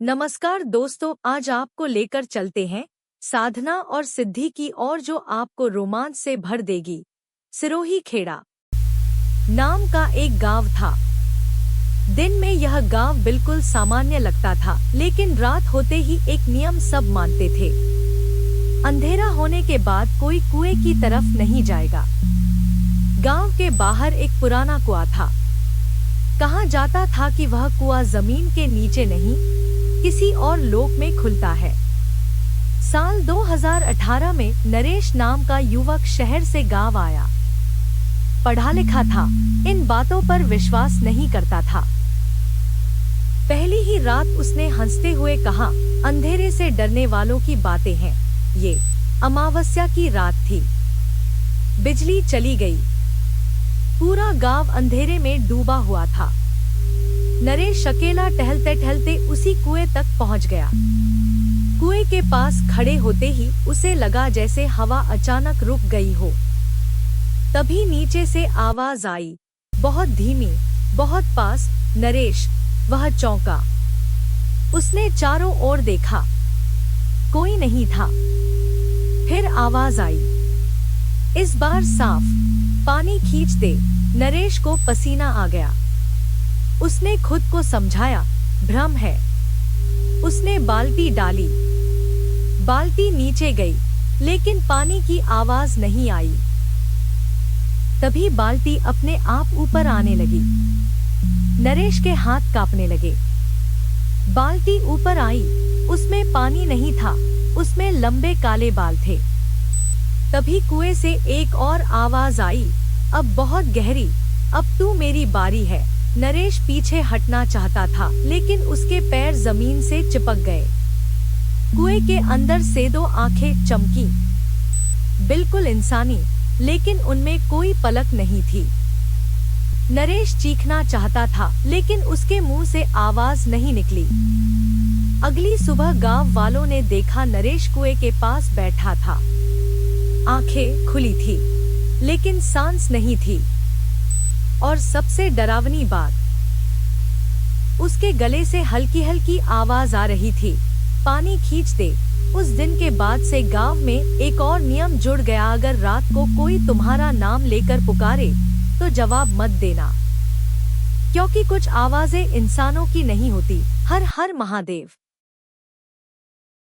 नमस्कार दोस्तों, आज आपको लेकर चलते हैं साधना और सिद्धि की ओर जो आपको रोमांच से भर देगी। सिरोही खेड़ा नाम का एक गांव था। दिन में यह गांव बिल्कुल सामान्य लगता था, लेकिन रात होते ही एक नियम सब मानते थे। अंधेरा होने के बाद कोई कुएं की तरफ नहीं जाएगा। गांव के बाहर एक पुराना कुआं था। कहा जाता था कि वह कुआं जमीन के नीचे नहीं, किसी और लोक में खुलता है। साल 2018 में नरेश नाम का युवक शहर से गांव आया। पढ़ा लिखा था, इन बातों पर विश्वास नहीं करता था। पहली ही रात उसने हंसते हुए कहा, अंधेरे से डरने वालों की बातें हैं। ये अमावस्या की रात थी। बिजली चली गई। पूरा गांव अंधेरे में डूबा हुआ था। नरेश अकेला टहलते टहलते उसी कुएं तक पहुंच गया। कुएं के पास खड़े होते ही उसे लगा जैसे हवा अचानक रुक गई हो। तभी नीचे से आवाज आई, बहुत धीमी, बहुत पास। नरेश वह चौंका। उसने चारों ओर देखा, कोई नहीं था। फिर आवाज आई, इस बार साफ, पानी खींच दे। नरेश को पसीना आ गया। उसने खुद को समझाया, भ्रम है। उसने बाल्टी डाली। बाल्टी नीचे गई, लेकिन पानी की आवाज नहीं आई। तभी बाल्टी अपने आप ऊपर आने लगी। नरेश के हाथ कांपने लगे। बाल्टी ऊपर आई, उसमें पानी नहीं था, उसमें लंबे काले बाल थे। तभी कुएं से एक और आवाज आई, अब बहुत गहरी, अब तू मेरी बारी है। नरेश पीछे हटना चाहता था, लेकिन उसके पैर जमीन से चिपक गए। कुएं के अंदर से दो आंखें चमकी, बिल्कुल इंसानी, लेकिन उनमें कोई पलक नहीं थी। नरेश चीखना चाहता था, लेकिन उसके मुंह से आवाज नहीं निकली। अगली सुबह गांव वालों ने देखा नरेश कुएं के पास बैठा था। आंखें खुली थी, लेकिन सांस नहीं थी। और सबसे डरावनी बात, उसके गले से हल्की हल्की आवाज आ रही थी, पानी खींच दे। उस दिन के बाद से गांव में एक और नियम जुड़ गया, अगर रात को कोई तुम्हारा नाम लेकर पुकारे तो जवाब मत देना, क्योंकि कुछ आवाजें इंसानों की नहीं होती। हर हर महादेव।